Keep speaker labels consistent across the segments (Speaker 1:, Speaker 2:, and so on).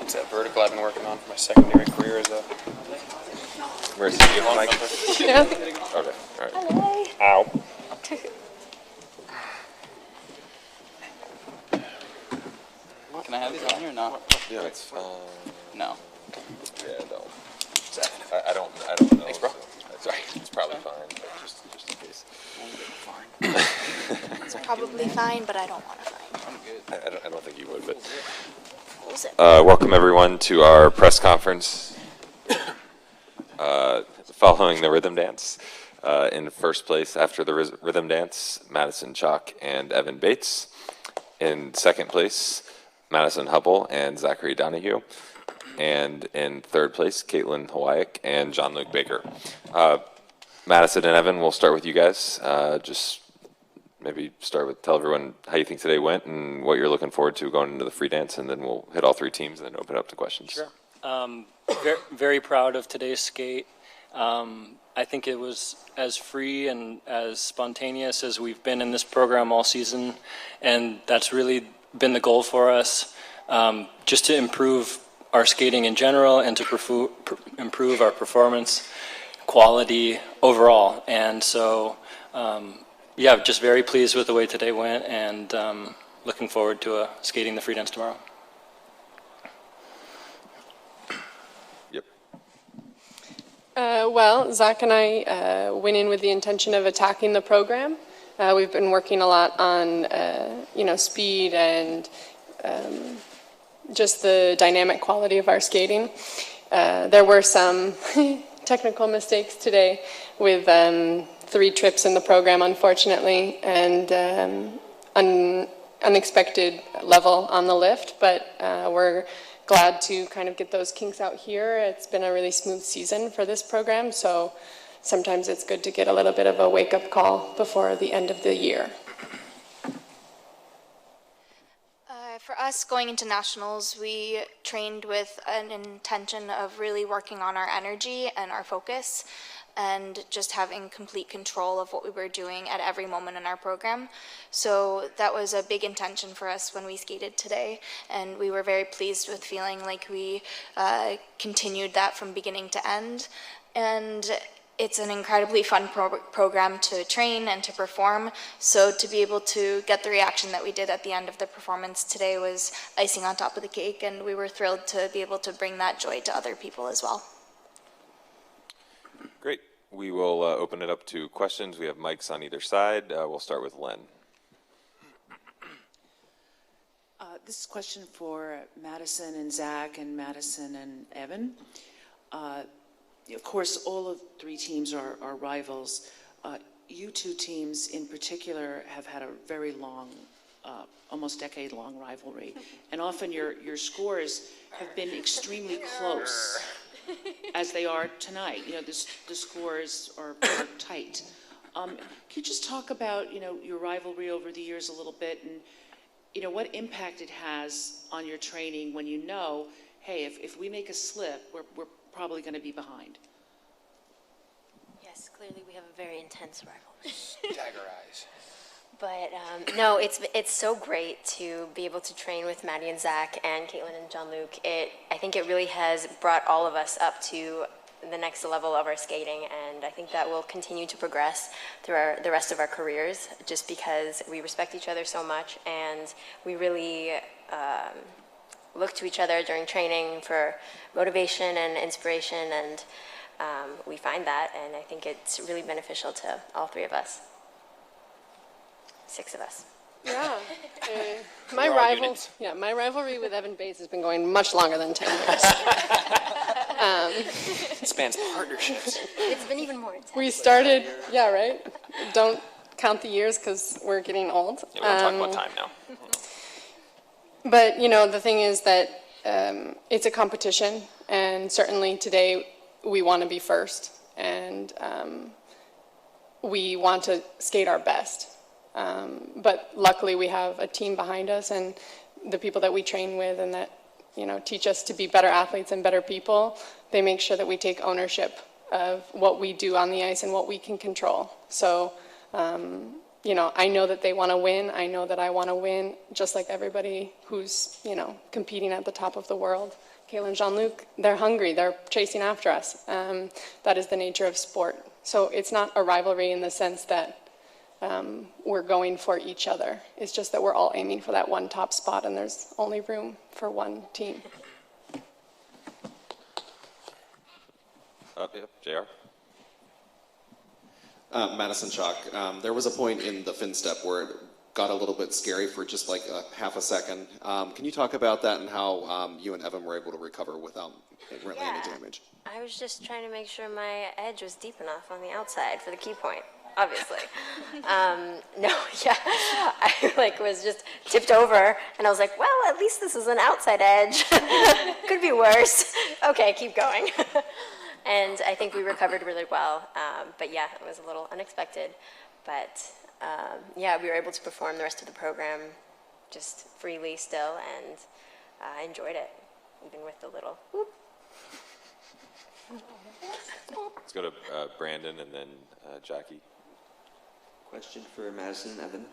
Speaker 1: It's that vertical I've been working on for my secondary career as a...
Speaker 2: Where's the deal, Mike?
Speaker 3: Yeah.
Speaker 2: Okay, all right.
Speaker 4: Hello.
Speaker 2: Ow.
Speaker 1: Can I have these on or not?
Speaker 2: Yeah, it's fine.
Speaker 1: No.
Speaker 2: Yeah, don't. I don't know.
Speaker 1: Thanks, bro.
Speaker 2: Sorry, it's probably fine, but just in case.
Speaker 4: It's probably fine, but I don't want to find.
Speaker 1: I'm good.
Speaker 2: I don't think you would, but.
Speaker 4: Close it.
Speaker 2: Welcome everyone to our press conference following the rhythm dance. In first place after the rhythm dance, Madison, Chock, and Evan Bates. In second place, Madison, Hubbell, and Zachary, Donohue. And in third place, Kaitlin, Hawayek, and Jean-Luc Baker. Madison and Evan, we'll start with you guys. Just maybe tell everyone how you think today went and what you're looking forward to going into the free dance, and then we'll hit all three teams and then open it up to questions.
Speaker 5: Sure. Very proud of today's skate. I think it was as free and as spontaneous as we've been in this program all season, and that's really been the goal for us, just to improve our skating in general and to improve our performance quality overall. And so, yeah, just very pleased with the way today went, and looking forward to skating the free dance tomorrow.
Speaker 2: Yep.
Speaker 3: Well, Zach and I went in with the intention of attacking the program. We've been working a lot on, speed and just the dynamic quality of our skating. There were some technical mistakes today with 3 trips in the program, unfortunately, and unexpected level on the lift, but we're glad to kind of get those kinks out here. It's been a really smooth season for this program, so sometimes it's good to get a little bit of a wake-up call before the end of the year.
Speaker 4: For us, going into nationals, we trained with an intention of really working on our energy and our focus, and just having complete control of what we were doing at every moment in our program. So that was a big intention for us when we skated today, and we were very pleased with feeling like we continued that from beginning to end. And it's an incredibly fun program to train and to perform, so to be able to get the reaction that we did at the end of the performance today was icing on top of the cake, and we were thrilled to be able to bring that joy to other people as well.
Speaker 2: Great. We will open it up to questions. We have mics on either side. We'll start with Len.
Speaker 6: This is a question for Madison and Zach and Madison and Evan. Of course, all of 3 teams are rivals. You 2 teams in particular have had a very long, almost decade-long rivalry. And often your scores have been extremely close, as they are tonight. The scores are tight. Can you just talk about, your rivalry over the years a little bit, and, what impact it has on your training when hey, if we make a slip, we're probably going to be behind?
Speaker 7: Yes, clearly we have a very intense rivalry.
Speaker 1: Dagger eyes.
Speaker 7: But no, it's so great to be able to train with Maddie and Zach and Kaitlin and Jean-Luc. I think it really has brought all of us up to the next level of our skating, and I think that will continue to progress through the rest of our careers, just because we respect each other so much, and we really look to each other during training for motivation and inspiration, and we find that, and I think it's really beneficial to all 3 of us. 6 of us.
Speaker 3: Yeah. My rivalry with Evan Bates has been going much longer than 10 years.
Speaker 1: It spans partnerships.
Speaker 7: It's been even more intense.
Speaker 3: We started, yeah, right? Don't count the years because we're getting old.
Speaker 1: Yeah, we don't talk about time now.
Speaker 3: But, the thing is that it's a competition, and certainly today we want to be first, and we want to skate our best. But luckily we have a team behind us, and the people that we train with and that, teach us to be better athletes and better people, they make sure that we take ownership of what we do on the ice and what we can control. So, you know, I know that they want to win. I know that I want to win, just like everybody who's, you know, competing at the top of the world. Kaitlin, Jean-Luc, they're hungry. They're chasing after us. That is the nature of sport. So it's not a rivalry in the sense that we're going for each other. It's just that we're all aiming for that one top spot, and there's only room for one team.
Speaker 2: Yep, JR.
Speaker 8: Madison, Chock. There was a point in the fin step where it got a little bit scary for just like half a second. Can you talk about that and how you and Evan were able to recover without really any damage?
Speaker 7: I was just trying to make sure my edge was deep enough on the outside for the key point, obviously. I was just tipped over, and I was like, well, at least this is an outside edge. Could be worse. Okay, keep going. And I think we recovered really well. But yeah, it was a little unexpected. But yeah, we were able to perform the rest of the program just freely still, and I enjoyed it, even with the little whoop.
Speaker 2: Let's go to Brandon and then Jackie.
Speaker 9: Question for Madison and Evan.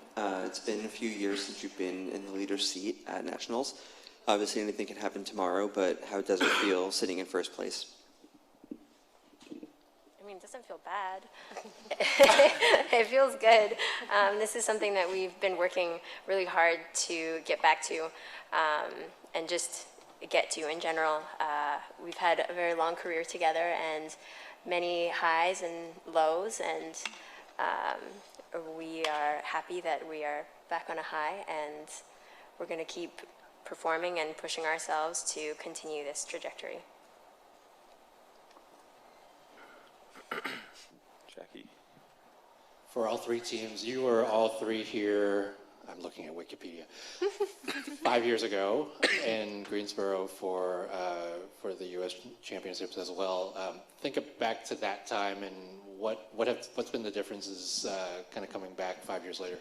Speaker 9: It's been a few years since you've been in the leader's seat at Nationals. Obviously anything can happen tomorrow, but how does it feel sitting in first place?
Speaker 7: I mean, it doesn't feel bad. It feels good. This is something that we've been working really hard to get back to, and just get to in general. We've had a very long career together and many highs and lows, and we are happy that we are back on a high, and we're going to keep performing and pushing ourselves to continue this trajectory.
Speaker 2: Jackie.
Speaker 10: For all three teams, you were all three here, I'm looking at Wikipedia, 5 years ago in Greensboro for the U.S. championships as well. Think back to that time, and what's been the differences kind of coming back 5 years later?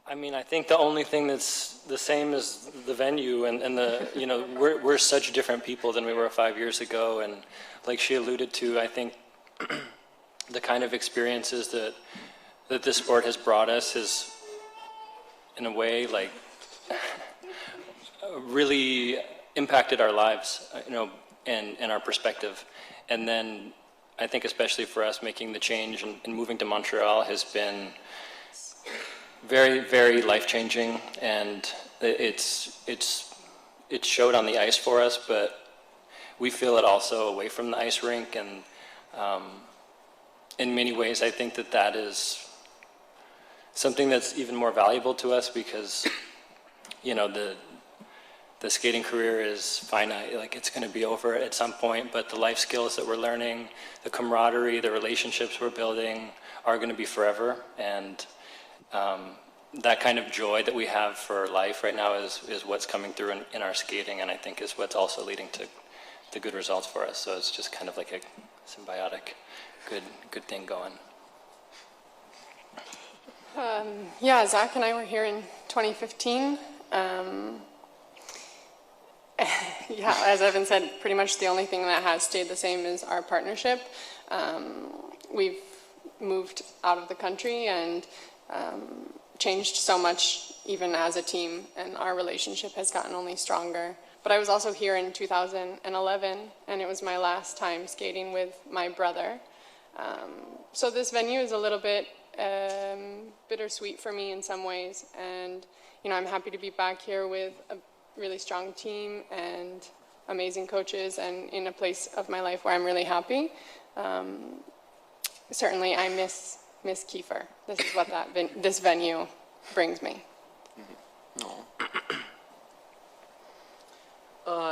Speaker 5: I mean, I think the only thing that's the same is the venue, and the, you know, we're such different people than we were 5 years ago, and like she alluded to, I think the kind of experiences that this sport has brought us is, in a way, like really impacted our lives, you know, and our perspective. And then I think especially for us, making the change and moving to Montreal has been very, very life-changing, and it showed on the ice for us, but we feel it also away from the ice rink, and in many ways I think that is something that's even more valuable to us, because, you know, the skating career is finite, like it's going to be over at some point, but the life skills that we're learning, the camaraderie, the relationships we're building are going to be forever, and that kind of joy that we have for life right now is what's coming through in our skating, and I think is what's also leading to the good results for us. So it's just kind of like a symbiotic good thing going.
Speaker 3: Yeah, Zach and I were here in 2015. Yeah, as Evan said, pretty much the only thing that has stayed the same is our partnership. We've moved out of the country and changed so much even as a team, and our relationship has gotten only stronger. But I was also here in 2011, and it was my last time skating with my brother. So this venue is a little bit bittersweet for me in some ways, and you know, I'm happy to be back here with a really strong team and amazing coaches, and in a place of my life where I'm really happy. Certainly I miss Kiefer. This is what this venue brings me.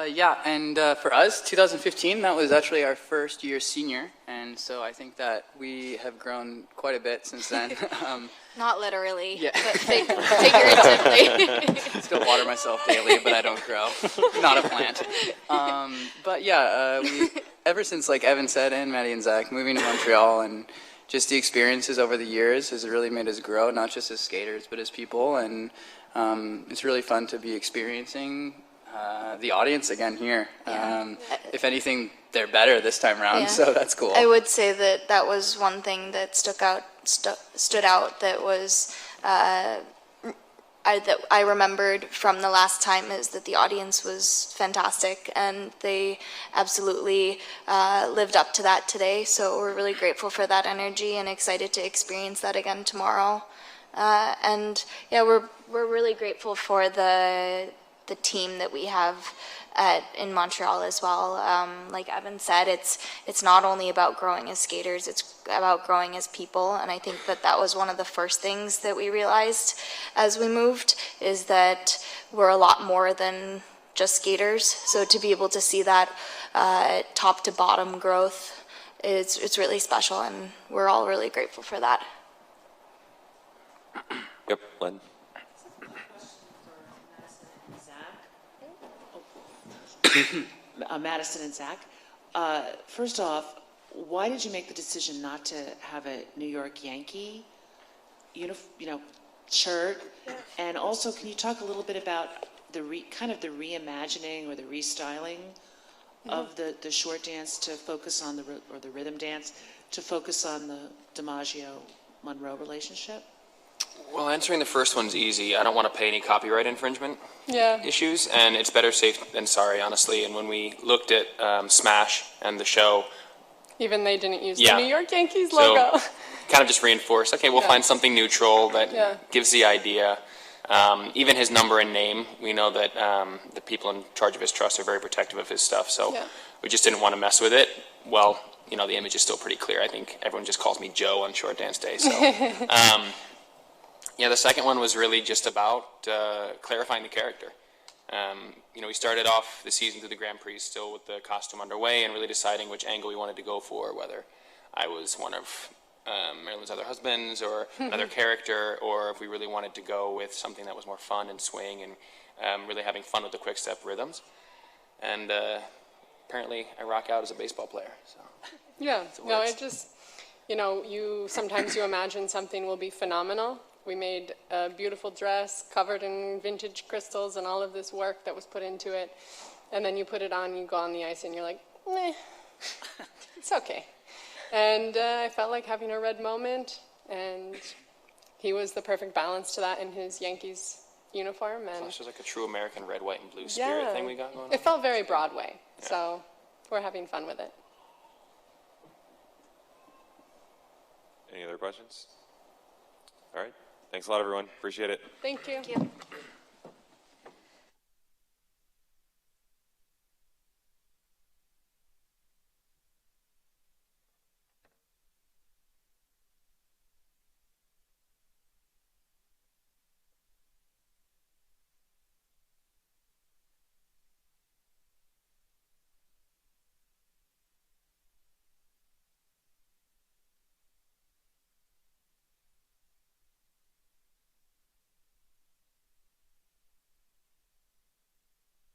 Speaker 11: Yeah, and for us, 2015, that was actually our first year senior, and so I think that we have grown quite a bit since then.
Speaker 4: Not literally,
Speaker 11: Yeah.
Speaker 4: but figuratively.
Speaker 11: Still water myself daily, but I don't grow. Not a plant. But yeah, ever since, like Evan said, and Maddie and Zach, moving to Montreal, and just the experiences over the years has really made us grow, not just as skaters, but as people, and it's really fun to be experiencing the audience again here. If anything, they're better this time around,
Speaker 4: Yeah.
Speaker 11: so that's cool.
Speaker 4: I would say that that was one thing that stood out that was that I remembered from the last time is that the audience was fantastic and they absolutely lived up to that today. So we're really grateful for that energy and excited to experience that again tomorrow. And yeah, we're really grateful for the team that we have in Montreal as well. Like Evan said, it's not only about growing as skaters, it's about growing as people. And I think that that was one of the first things that we realized as we moved, is that we're a lot more than just skaters. So to be able to see that top to bottom growth, it's really special, and we're all really grateful for that.
Speaker 2: Yep, Len.
Speaker 6: Madison and Zach. First off, why did you make the decision not to have a New York Yankee shirt? And also, can you talk a little bit about the reimagining or the restyling of the short dance to focus on the rhythm dance to focus on the DiMaggio-Monroe relationship?
Speaker 1: Well, answering the first one's easy. I don't want to pay any copyright infringement issues, and it's better safe than sorry, honestly. And when we looked at Smash and the show,
Speaker 3: Even they didn't use the New York Yankees
Speaker 1: so
Speaker 3: logo.
Speaker 1: kind of just reinforced, okay, we'll find something neutral that gives the idea. Even his number and name, we know that the people in charge of his trust are very protective of his stuff, so we just didn't want to mess with it. Well, the image is still pretty clear. I think everyone just calls me Joe on short dance day, so. The second one was really just about clarifying the character. We started off the season through the Grand Prix still with the costume underway and really deciding which angle we wanted to go for, whether I was one of Marilyn's other husbands or another character, or if we really wanted to go with something that was more fun and swing and really having fun with the quick step rhythms. And apparently I rock out as a baseball player. So
Speaker 3: It just, sometimes you imagine something will be phenomenal. We made a beautiful dress covered in vintage crystals and all of this work that was put into it. And then you put it on, you go on the ice, and you're like, meh, it's okay. And I felt like having a red moment, and he was the perfect balance to that in his Yankees uniform. And
Speaker 1: plus there's like a true American red, white, and blue spirit thing we got going on.
Speaker 3: It felt very Broadway, so we're having fun with it.
Speaker 2: Any other questions? All right. Thanks a lot, everyone. Appreciate it.
Speaker 3: Thank you.
Speaker 4: Thank you.